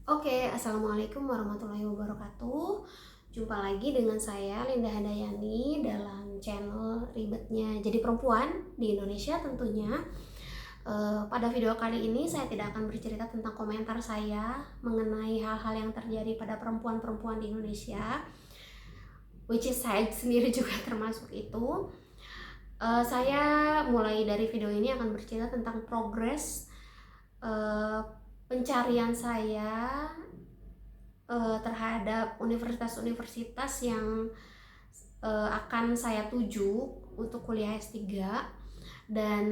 Oke, assalamualaikum warahmatullahi wabarakatuh. Jumpa lagi dengan saya Linda Handayani dalam channel Ribetnya Jadi Perempuan di Indonesia tentunya. Pada video kali ini saya tidak akan bercerita tentang komentar saya mengenai hal-hal yang terjadi pada perempuan-perempuan di Indonesia, which is saya sendiri juga termasuk itu. Saya mulai dari video ini akan bercerita tentang progres pencarian saya terhadap universitas-universitas yang akan saya tuju untuk kuliah S3. Dan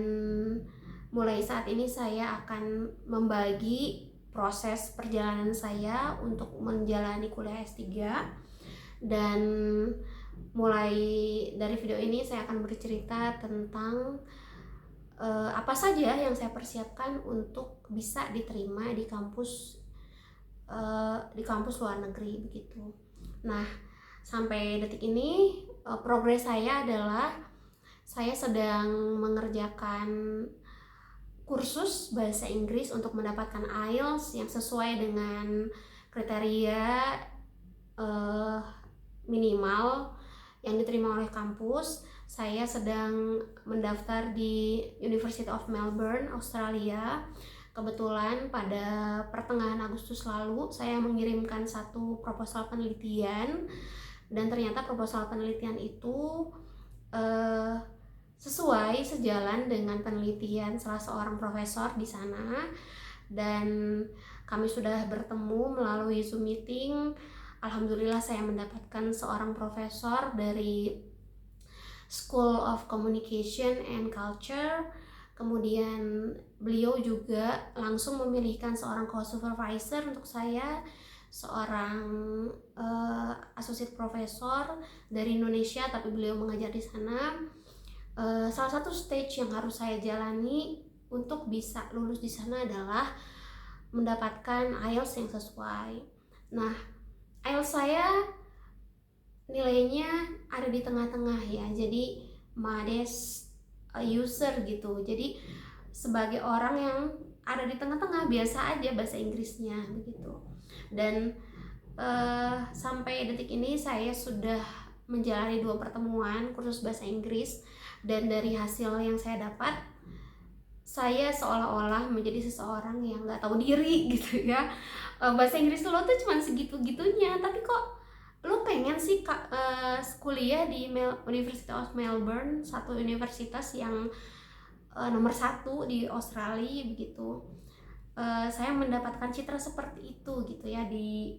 mulai saat ini saya akan membagi proses perjalanan saya untuk menjalani kuliah S3. Dan mulai dari video ini saya akan bercerita tentang apa saja yang saya persiapkan untuk bisa diterima di kampus luar negeri begitu. Nah, sampai detik ini progres saya adalah saya sedang mengerjakan kursus bahasa Inggris untuk mendapatkan IELTS yang sesuai dengan kriteria minimal yang diterima oleh kampus. Saya sedang mendaftar di University of Melbourne, Australia. Kebetulan pada pertengahan Agustus lalu saya mengirimkan satu proposal penelitian, dan ternyata proposal penelitian itu sejalan dengan penelitian salah seorang profesor di sana. Dan kami sudah bertemu melalui Zoom meeting. Alhamdulillah saya mendapatkan seorang profesor dari School of Communication and Culture. Kemudian beliau juga langsung memilihkan seorang co-supervisor untuk saya, seorang associate professor dari Indonesia tapi beliau mengajar di sana. Salah satu stage yang harus saya jalani untuk bisa lulus di sana adalah mendapatkan IELTS yang sesuai. Nah, IELTS saya nilainya ada di tengah-tengah ya, jadi modest user gitu. Jadi sebagai orang yang ada di tengah-tengah, biasa aja bahasa Inggrisnya begitu. Dan sampai detik ini saya sudah menjalani 2 pertemuan kursus bahasa Inggris, dan dari hasil yang saya dapat, saya seolah-olah menjadi seseorang yang nggak tahu diri gitu ya. Bahasa Inggris lo tuh cuma segitu-gitunya, tapi kok lo pengen sih kuliah di University of Melbourne, satu universitas yang nomor 1 di Australia begitu. Saya mendapatkan citra seperti itu gitu ya di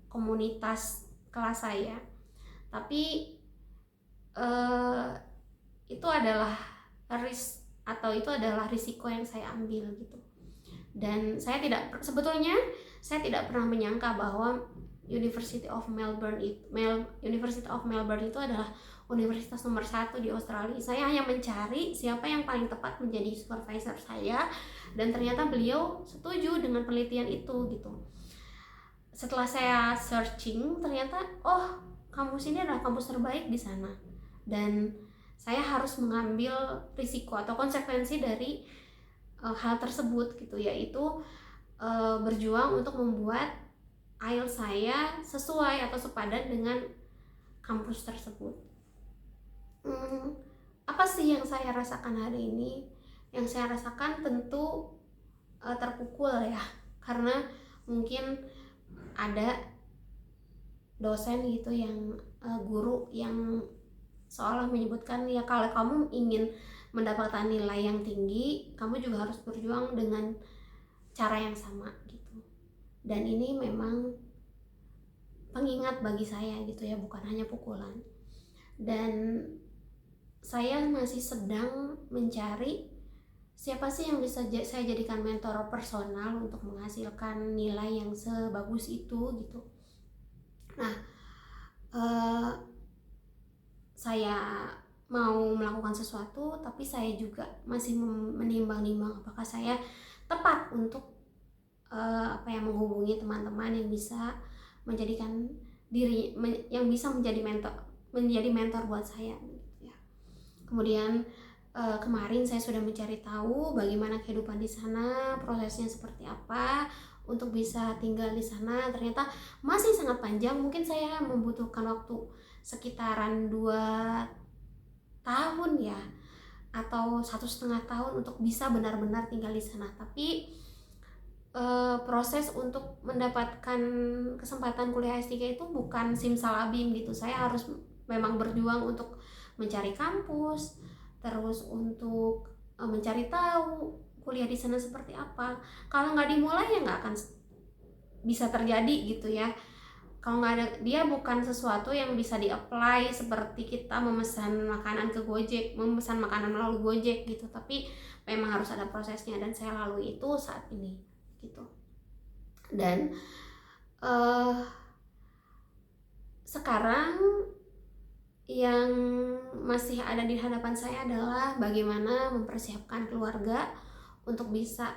komunitas kelas saya. Tapi itu adalah itu adalah risiko yang saya ambil gitu. Dan sebetulnya saya tidak pernah menyangka bahwa University of Melbourne itu adalah universitas nomor 1 di Australia. Saya hanya mencari siapa yang paling tepat menjadi supervisor saya, dan ternyata beliau setuju dengan penelitian itu gitu. Setelah saya searching, ternyata kampus ini adalah kampus terbaik di sana, dan saya harus mengambil risiko atau konsekuensi dari hal tersebut gitu, yaitu berjuang untuk membuat IELTS saya sesuai atau sepadan dengan kampus tersebut. Apa sih yang saya rasakan hari ini? Yang saya rasakan tentu terpukul ya, karena mungkin ada dosen gitu yang guru yang seolah menyebutkan ya, kalau kamu ingin mendapatkan nilai yang tinggi, kamu juga harus berjuang dengan cara yang sama gitu. Dan ini memang pengingat bagi saya gitu ya, bukan hanya pukulan. Dan saya masih sedang mencari siapa sih yang bisa saya jadikan mentor personal untuk menghasilkan nilai yang sebagus itu gitu. Nah, saya mau melakukan sesuatu, tapi saya juga masih menimbang-nimbang apakah saya tepat untuk menghubungi teman-teman yang bisa menjadikan yang bisa menjadi mentor buat saya gitu ya. Kemudian kemarin saya sudah mencari tahu bagaimana kehidupan di sana, prosesnya seperti apa untuk bisa tinggal di sana ternyata masih sangat panjang. Mungkin saya membutuhkan waktu sekitaran 2 tahun ya, atau 1,5 tahun untuk bisa benar-benar tinggal di sana. Tapi proses untuk mendapatkan kesempatan kuliah S3 itu bukan simsalabim gitu. Saya harus memang berjuang untuk mencari kampus, terus untuk mencari tahu kuliah di sana seperti apa. Kalau nggak dimulai ya nggak akan bisa terjadi gitu ya. Kalau nggak ada, dia bukan sesuatu yang bisa di-apply seperti kita memesan makanan ke Gojek, memesan makanan melalui Gojek gitu. Tapi memang harus ada prosesnya dan saya lalui itu saat ini gitu. Dan sekarang yang masih ada di hadapan saya adalah bagaimana mempersiapkan keluarga untuk bisa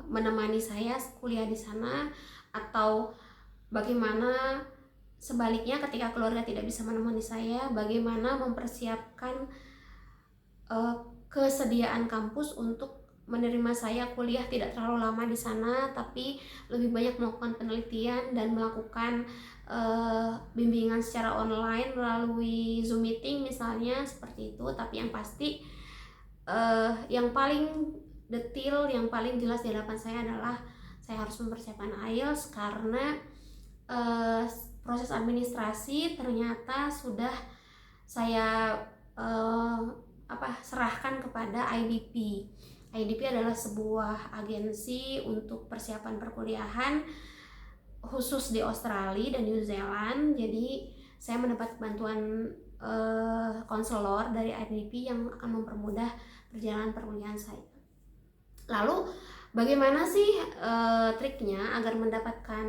menemani saya kuliah di sana, atau bagaimana sebaliknya ketika keluarga tidak bisa menemani saya, bagaimana mempersiapkan kesediaan kampus untuk menerima saya kuliah tidak terlalu lama di sana, tapi lebih banyak melakukan penelitian dan melakukan bimbingan secara online melalui Zoom meeting misalnya, seperti itu. Tapi yang pasti yang paling detail, yang paling jelas di hadapan saya adalah saya harus mempersiapkan IELTS, karena proses administrasi ternyata sudah saya serahkan kepada IDP. IDP adalah sebuah agensi untuk persiapan perkuliahan khusus di Australia dan New Zealand. Jadi saya mendapat bantuan konselor dari IDP yang akan mempermudah perjalanan perkuliahan saya. Lalu bagaimana sih triknya agar mendapatkan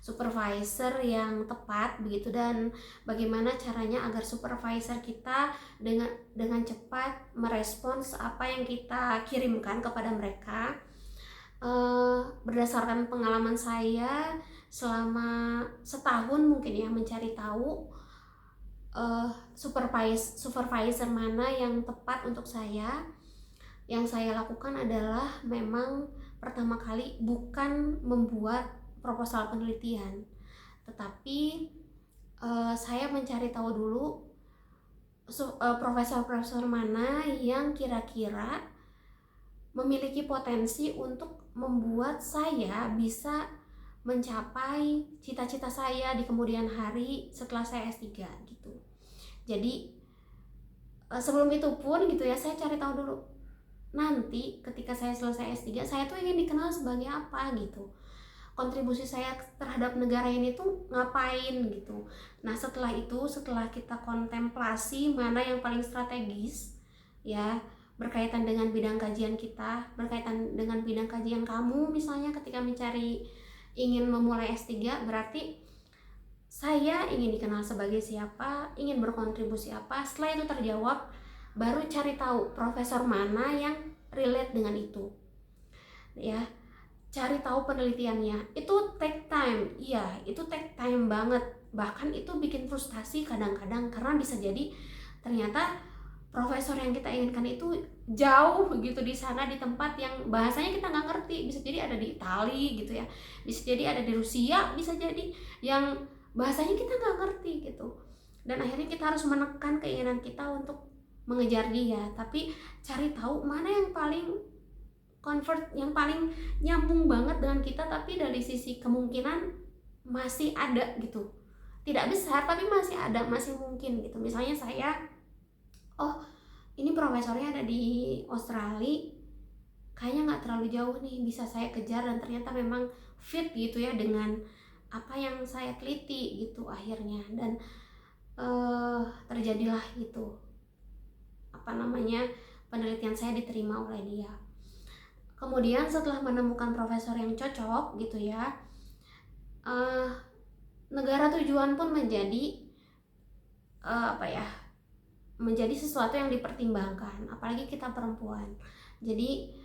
supervisor yang tepat begitu, dan bagaimana caranya agar supervisor kita dengan cepat merespons apa yang kita kirimkan kepada mereka. Berdasarkan pengalaman saya selama setahun mungkin ya mencari tahu supervisor mana yang tepat untuk saya. Yang saya lakukan adalah memang pertama kali bukan membuat proposal penelitian, tetapi saya mencari tahu dulu profesor-profesor mana yang kira-kira memiliki potensi untuk membuat saya bisa mencapai cita-cita saya di kemudian hari setelah saya S3 gitu. Jadi sebelum itu pun gitu ya, saya cari tahu dulu nanti ketika saya selesai S3 saya tuh ingin dikenal sebagai apa gitu, kontribusi saya terhadap negara ini tuh ngapain gitu. Nah setelah itu, setelah kita kontemplasi mana yang paling strategis ya, berkaitan dengan bidang kajian kita, berkaitan dengan bidang kajian kamu misalnya ketika ingin memulai S3, berarti saya ingin dikenal sebagai siapa, ingin berkontribusi apa. Setelah itu terjawab, baru cari tahu profesor mana yang relate dengan itu ya, cari tahu penelitiannya. Itu take time, iya itu take time banget, bahkan itu bikin frustasi kadang-kadang karena bisa jadi ternyata profesor yang kita inginkan itu jauh gitu di sana, di tempat yang bahasanya kita nggak ngerti. Bisa jadi ada di Italia gitu ya, bisa jadi ada di Rusia, bisa jadi yang bahasanya kita nggak ngerti gitu. Dan akhirnya kita harus menekan keinginan kita untuk mengejar dia, tapi cari tahu mana yang paling convert, yang paling nyambung banget dengan kita, tapi dari sisi kemungkinan masih ada gitu, tidak besar tapi masih ada, masih mungkin gitu. Misalnya saya, oh ini profesornya ada di Australia, kayaknya nggak terlalu jauh nih, bisa saya kejar, dan ternyata memang fit gitu ya dengan apa yang saya teliti gitu akhirnya. Dan terjadilah gitu penelitian saya diterima oleh dia. Kemudian setelah menemukan profesor yang cocok gitu ya, negara tujuan pun menjadi menjadi sesuatu yang dipertimbangkan, apalagi kita perempuan. Jadi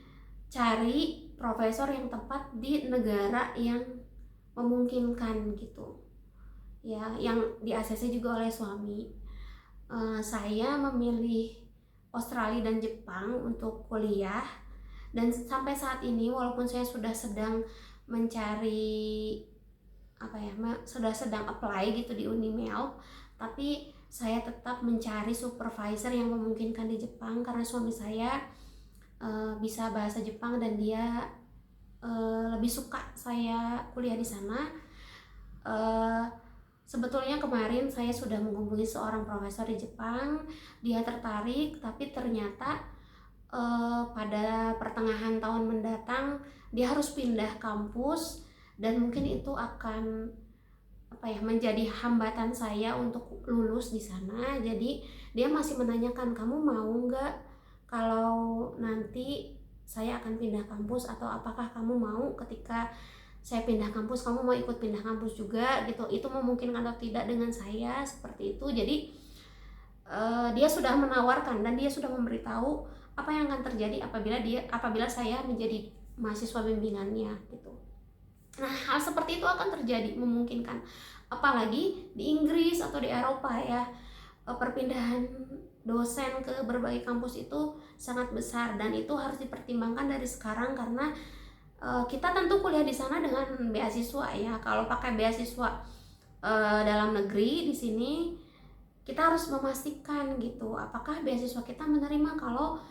cari profesor yang tepat di negara yang memungkinkan gitu ya, yang di ACC juga oleh suami. Saya memilih Australia dan Jepang untuk kuliah, dan sampai saat ini walaupun saya sudah sedang mencari sudah sedang apply gitu di Unimel, tapi saya tetap mencari supervisor yang memungkinkan di Jepang karena suami saya bisa bahasa Jepang dan dia lebih suka saya kuliah di sana. Sebetulnya kemarin saya sudah menghubungi seorang profesor di Jepang, dia tertarik, tapi ternyata pada pertengahan tahun mendatang dia harus pindah kampus dan mungkin itu akan menjadi hambatan saya untuk lulus di sana. Jadi dia masih menanyakan, kamu mau nggak kalau nanti saya akan pindah kampus, atau apakah kamu mau ketika saya pindah kampus kamu mau ikut pindah kampus juga gitu. Itu memungkinkan atau tidak dengan saya, seperti itu. Jadi dia sudah menawarkan dan dia sudah memberitahu apa yang akan terjadi apabila saya menjadi mahasiswa bimbingannya gitu. Nah, hal seperti itu akan terjadi, memungkinkan. Apalagi di Inggris atau di Eropa ya, perpindahan dosen ke berbagai kampus itu sangat besar dan itu harus dipertimbangkan dari sekarang karena kita tentu kuliah di sana dengan beasiswa ya. Kalau pakai beasiswa dalam negeri di sini, kita harus memastikan gitu apakah beasiswa kita menerima kalau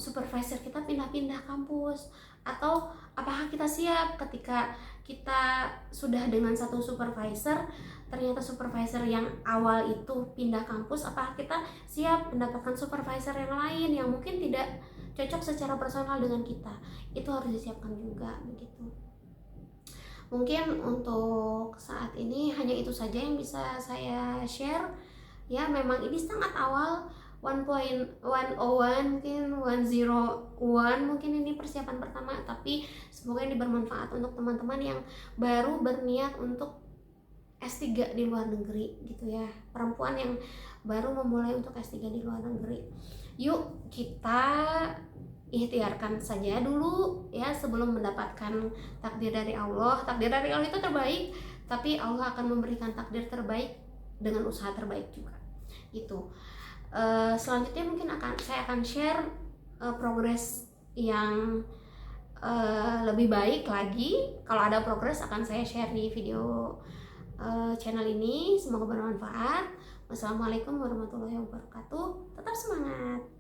supervisor kita pindah-pindah kampus, atau apakah kita siap ketika kita sudah dengan satu supervisor, ternyata supervisor yang awal itu pindah kampus, apakah kita siap mendapatkan supervisor yang lain yang mungkin tidak cocok secara personal dengan kita. Itu harus disiapkan juga begitu. Mungkin untuk saat ini hanya itu saja yang bisa saya share ya. Memang ini sangat awal, 1.101 mungkin 101 mungkin ini persiapan pertama, tapi semoga ini bermanfaat untuk teman-teman yang baru berniat untuk S3 di luar negeri gitu ya, perempuan yang baru memulai untuk S3 di luar negeri. Yuk kita ikhtiarkan saja dulu ya sebelum mendapatkan takdir dari Allah. Takdir dari Allah itu terbaik, tapi Allah akan memberikan takdir terbaik dengan usaha terbaik juga. Itu. Selanjutnya mungkin saya akan share progres yang lebih baik lagi. Kalau ada progres akan saya share di video channel ini. Semoga bermanfaat. Wassalamualaikum warahmatullahi wabarakatuh. Tetap semangat.